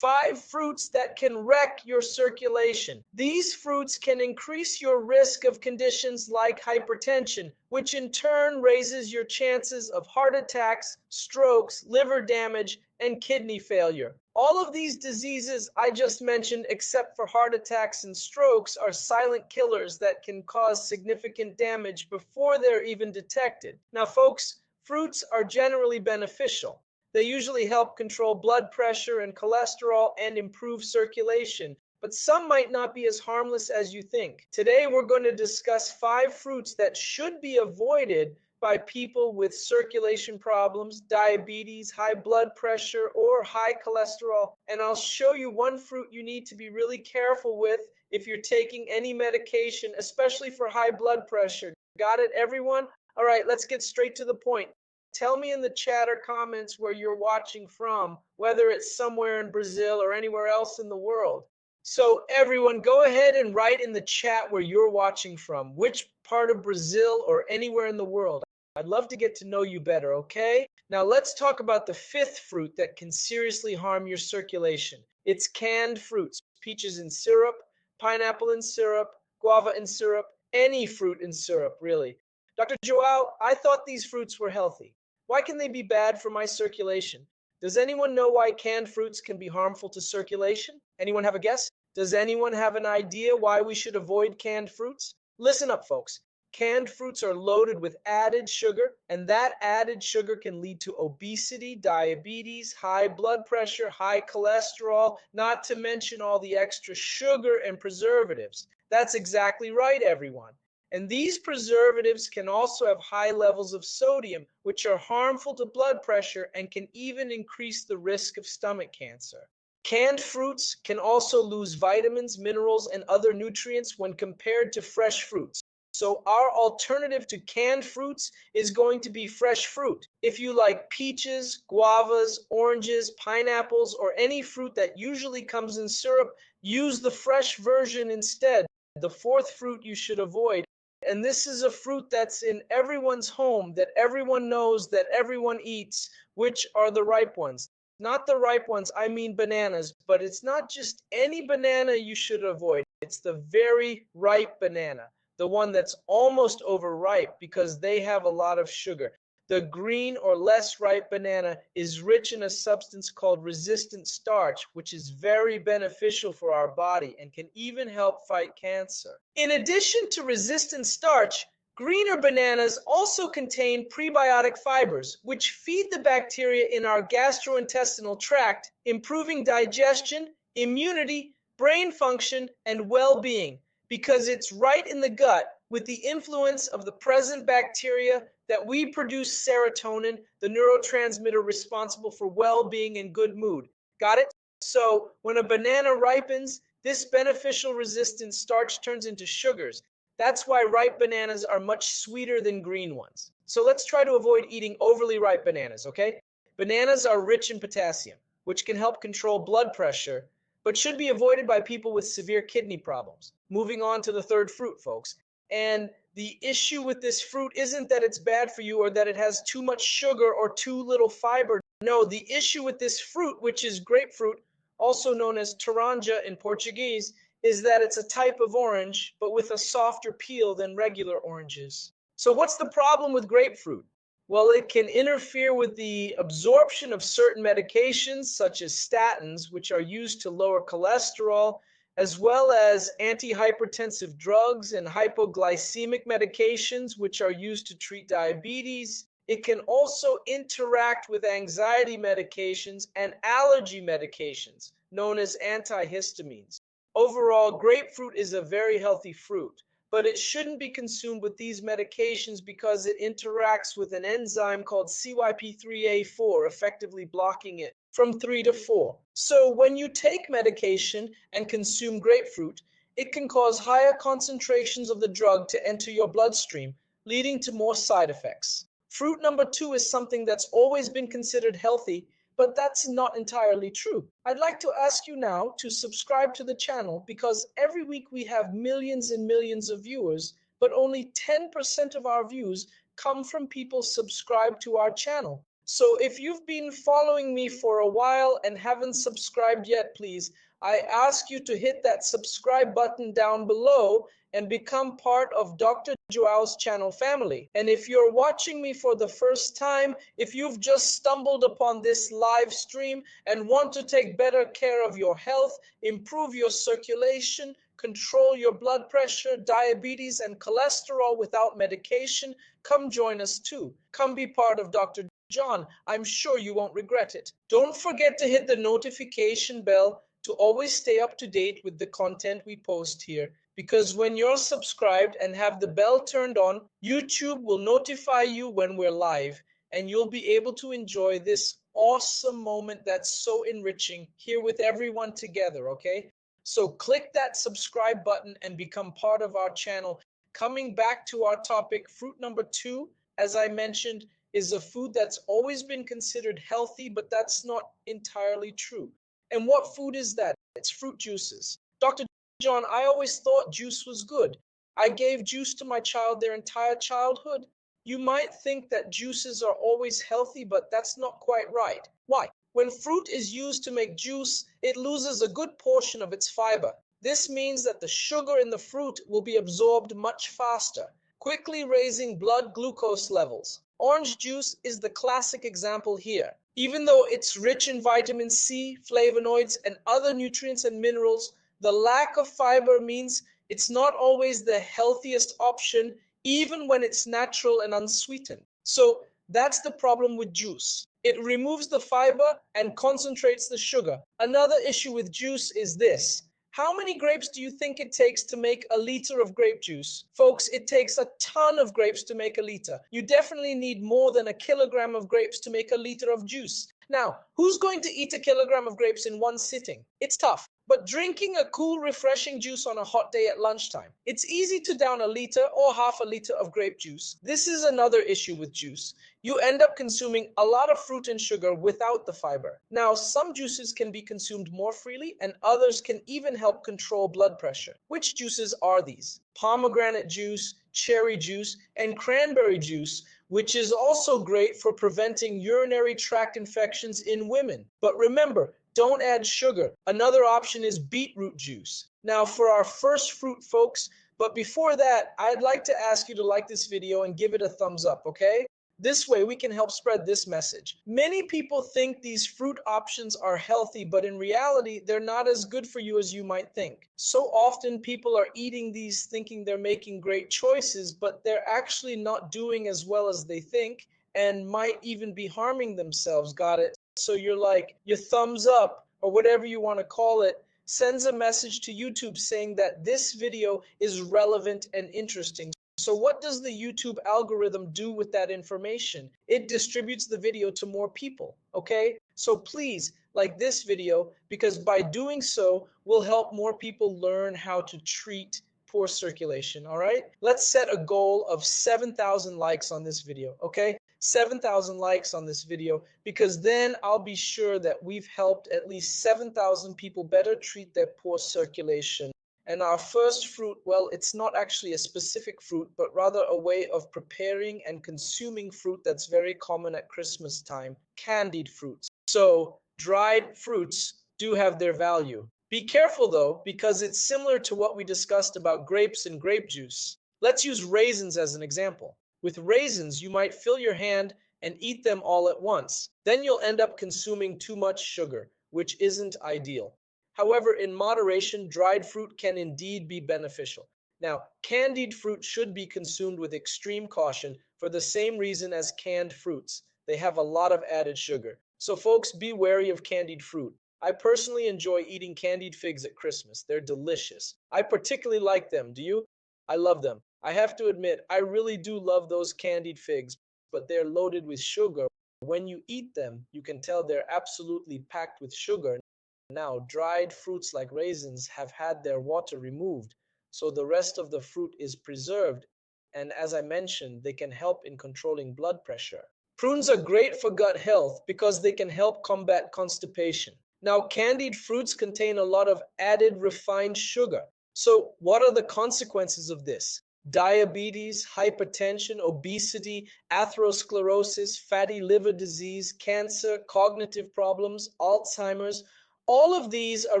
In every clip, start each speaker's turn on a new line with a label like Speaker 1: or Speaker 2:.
Speaker 1: 5 fruits that can wreck your circulation. These fruits can increase your risk of conditions like hypertension, which in turn raises your chances of heart attacks, strokes, liver damage, and kidney failure. All of these diseases I just mentioned, except for heart attacks and strokes, are silent killers that can cause significant damage before they're even detected. Now, folks, fruits are generally beneficial. They usually help control blood pressure and cholesterol and improve circulation, but some might not be as harmless as you think. Today, we're going to discuss 5 fruits that should be avoided by people with circulation problems, diabetes, high blood pressure, or high cholesterol. And I'll show you one fruit you need to be really careful with if you're taking any medication, especially for high blood pressure. Got it, everyone? All right, let's get straight to the point. Tell me in the chat or comments where you're watching from, whether it's somewhere in Brazil or anywhere else in the world. So everyone, go ahead and write in the chat where you're watching from, which part of Brazil or anywhere in the world. I'd love to get to know you better, okay? Now let's talk about the 5th fruit that can seriously harm your circulation. It's canned fruits, peaches in syrup, pineapple in syrup, guava in syrup, any fruit in syrup, really. Dr. João, I thought these fruits were healthy. Why can they be bad for my circulation? Does anyone know why canned fruits can be harmful to circulation? Anyone have a guess? Does anyone have an idea why we should avoid canned fruits? Listen up, folks. Canned fruits are loaded with added sugar, and that added sugar can lead to obesity, diabetes, high blood pressure, high cholesterol, not to mention all the extra sugar and preservatives. That's exactly right, everyone. And these preservatives can also have high levels of sodium, which are harmful to blood pressure and can even increase the risk of stomach cancer. Canned fruits can also lose vitamins, minerals, and other nutrients when compared to fresh fruits. So our alternative to canned fruits is going to be fresh fruit. If you like peaches, guavas, oranges, pineapples, or any fruit that usually comes in syrup, use the fresh version instead. The 4th fruit you should avoid, and this is a fruit that's in everyone's home, that everyone knows, that everyone eats, which are the ripe ones. Not the ripe ones, I mean bananas, but it's not just any banana you should avoid. It's the very ripe banana, the one that's almost overripe because they have a lot of sugar. The green or less ripe banana is rich in a substance called resistant starch, which is very beneficial for our body and can even help fight cancer. In addition to resistant starch, greener bananas also contain prebiotic fibers, which feed the bacteria in our gastrointestinal tract, improving digestion, immunity, brain function, and well-being, because it's right in the gut with the influence of the present bacteria that we produce serotonin, the neurotransmitter responsible for well-being and good mood. Got it? So when a banana ripens, this beneficial resistant starch turns into sugars. That's why ripe bananas are much sweeter than green ones. So let's try to avoid eating overly ripe bananas, okay? Bananas are rich in potassium, which can help control blood pressure, but should be avoided by people with severe kidney problems. Moving on to the 3rd fruit, folks. And the issue with this fruit isn't that it's bad for you or that it has too much sugar or too little fiber. No, the issue with this fruit, which is grapefruit, also known as taranja in Portuguese, is that it's a type of orange, but with a softer peel than regular oranges. So what's the problem with grapefruit? Well, it can interfere with the absorption of certain medications, such as statins, which are used to lower cholesterol, as well as antihypertensive drugs and hypoglycemic medications, which are used to treat diabetes. It can also interact with anxiety medications and allergy medications, known as antihistamines. Overall, grapefruit is a very healthy fruit, but it shouldn't be consumed with these medications because it interacts with an enzyme called CYP3A4, effectively blocking it from 3 to 4. So when you take medication and consume grapefruit, it can cause higher concentrations of the drug to enter your bloodstream, leading to more side effects. Fruit number 2 is something that's always been considered healthy, but that's not entirely true. I'd like to ask you now to subscribe to the channel because every week we have millions and millions of viewers, but only 10% of our views come from people subscribed to our channel. So if you've been following me for a while and haven't subscribed yet, please, I ask you to hit that subscribe button down below and become part of Dr. Joao's channel family. And if you're watching me for the first time, if you've just stumbled upon this live stream and want to take better care of your health, improve your circulation, control your blood pressure, diabetes, and cholesterol without medication, come join us too. Come be part of Dr. John. I'm sure you won't regret it. Don't forget to hit the notification bell to always stay up to date with the content we post here. Because when you're subscribed and have the bell turned on, YouTube will notify you when we're live, and you'll be able to enjoy this awesome moment that's so enriching here with everyone together, okay? So click that subscribe button and become part of our channel. Coming back to our topic, fruit number 2, as I mentioned, is a food that's always been considered healthy, but that's not entirely true. And what food is that? It's fruit juices. Dr. John, I always thought juice was good. I gave juice to my child their entire childhood. You might think that juices are always healthy, but that's not quite right. Why? When fruit is used to make juice, it loses a good portion of its fiber. This means that the sugar in the fruit will be absorbed much faster, quickly raising blood glucose levels. Orange juice is the classic example here. Even though it's rich in vitamin C, flavonoids, and other nutrients and minerals, the lack of fiber means it's not always the healthiest option, even when it's natural and unsweetened. So that's the problem with juice. It removes the fiber and concentrates the sugar. Another issue with juice is this. How many grapes do you think it takes to make a liter of grape juice? Folks, it takes a ton of grapes to make a liter. You definitely need more than a kilogram of grapes to make a liter of juice. Now, who's going to eat a kilogram of grapes in one sitting? It's tough. But drinking a cool, refreshing juice on a hot day at lunchtime, it's easy to down a liter or half a liter of grape juice. This is another issue with juice. You end up consuming a lot of fruit and sugar without the fiber. Now, some juices can be consumed more freely, and others can even help control blood pressure. Which juices are these? Pomegranate juice, cherry juice, and cranberry juice, which is also great for preventing urinary tract infections in women. But remember, don't add sugar. Another option is beetroot juice. Now, for our first fruit, folks, but before that, I'd like to ask you to like this video and give it a thumbs up, okay? This way we can help spread this message. Many people think these fruit options are healthy, but in reality, they're not as good for you as you might think. So often people are eating these thinking they're making great choices, but they're actually not doing as well as they think and might even be harming themselves. Got it? So you're like, your thumbs up or whatever you want to call it sends a message to YouTube saying that this video is relevant and interesting. So what does the YouTube algorithm do with that information? It distributes the video to more people, okay? So please like this video, because by doing so, we'll help more people learn how to treat poor circulation, all right? Let's set a goal of 7,000 likes on this video, okay? 7,000 likes on this video, because then I'll be sure that we've helped at least 7,000 people better treat their poor circulation. And our first fruit, well, it's not actually a specific fruit, but rather a way of preparing and consuming fruit that's very common at Christmas time, candied fruits. So dried fruits do have their value. Be careful though, because it's similar to what we discussed about grapes and grape juice. Let's use raisins as an example. With raisins, you might fill your hand and eat them all at once. Then you'll end up consuming too much sugar, which isn't ideal. However, in moderation, dried fruit can indeed be beneficial. Now, candied fruit should be consumed with extreme caution for the same reason as canned fruits. They have a lot of added sugar. So folks, be wary of candied fruit. I personally enjoy eating candied figs at Christmas. They're delicious. I particularly like them. Do you? I love them. I have to admit, I really do love those candied figs, but they're loaded with sugar. When you eat them, you can tell they're absolutely packed with sugar. Now, dried fruits like raisins have had their water removed, so the rest of the fruit is preserved, and as I mentioned, they can help in controlling blood pressure. Prunes are great for gut health because they can help combat constipation. Now, candied fruits contain a lot of added refined sugar. So, what are the consequences of this? diabetes, hypertension, obesity, atherosclerosis, fatty liver disease, cancer, cognitive problems, Alzheimer's. All of these are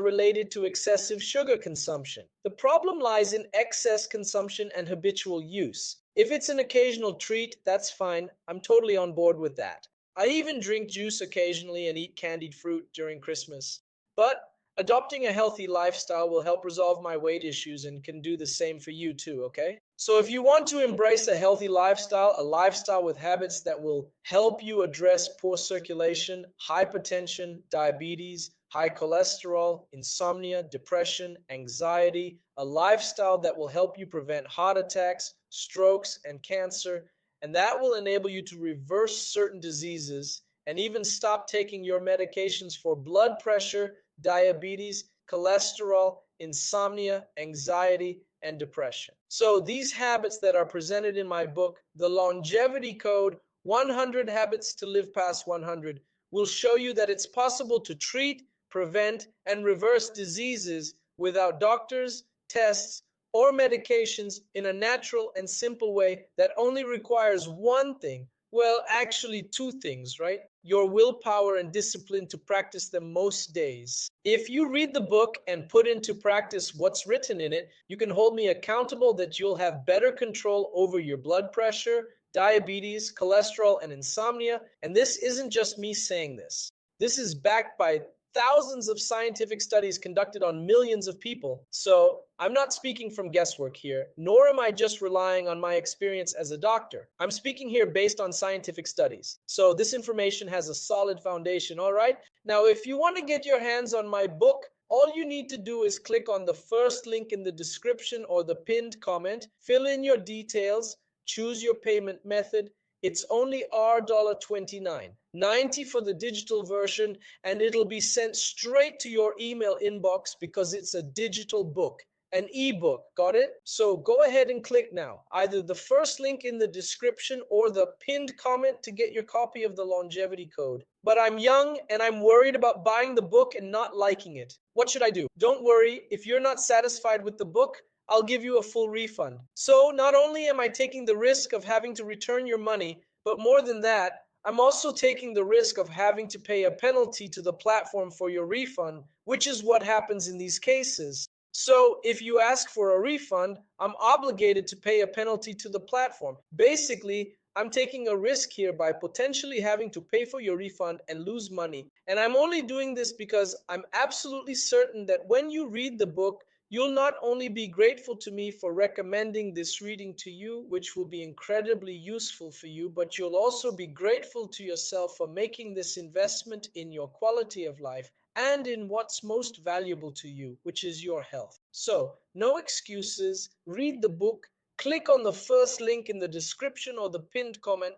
Speaker 1: related to excessive sugar consumption. The problem lies in excess consumption and habitual use. If it's an occasional treat, that's fine. I'm totally on board with that. I even drink juice occasionally and eat candied fruit during Christmas. But adopting a healthy lifestyle will help resolve my weight issues and can do the same for you too, okay? So if you want to embrace a healthy lifestyle, a lifestyle with habits that will help you address poor circulation, hypertension, diabetes, high cholesterol, insomnia, depression, anxiety, a lifestyle that will help you prevent heart attacks, strokes, and cancer, and that will enable you to reverse certain diseases and even stop taking your medications for blood pressure, diabetes, cholesterol, insomnia, anxiety, and depression. So these habits that are presented in my book, The Longevity Code, 100 Habits to Live Past 100, will show you that it's possible to treat, prevent, and reverse diseases without doctors, tests, or medications in a natural and simple way that only requires one thing. Well, actually, two things, right? Your willpower and discipline to practice them most days. If you read the book and put into practice what's written in it, you can hold me accountable that you'll have better control over your blood pressure, diabetes, cholesterol, and insomnia. And this isn't just me saying this. This is backed by thousands of scientific studies conducted on millions of people. So I'm not speaking from guesswork here, nor am I just relying on my experience as a doctor. I'm speaking here based on scientific studies. So this information has a solid foundation, all right? Now, if you want to get your hands on my book, all you need to do is click on the first link in the description or the pinned comment, fill in your details, choose your payment method. It's only $29, $90 for the digital version, and it'll be sent straight to your email inbox because it's a digital book, an ebook. Got it? So go ahead and click now, either the first link in the description or the pinned comment to get your copy of the longevity code. But I'm young and I'm worried about buying the book and not liking it. What should I do? Don't worry, if you're not satisfied with the book, I'll give you a full refund. So not only am I taking the risk of having to return your money, but more than that, I'm also taking the risk of having to pay a penalty to the platform for your refund, which is what happens in these cases. So if you ask for a refund, I'm obligated to pay a penalty to the platform. Basically, I'm taking a risk here by potentially having to pay for your refund and lose money. And I'm only doing this because I'm absolutely certain that when you read the book, you'll not only be grateful to me for recommending this reading to you, which will be incredibly useful for you, but you'll also be grateful to yourself for making this investment in your quality of life and in what's most valuable to you, which is your health. So, no excuses, read the book, click on the first link in the description or the pinned comment,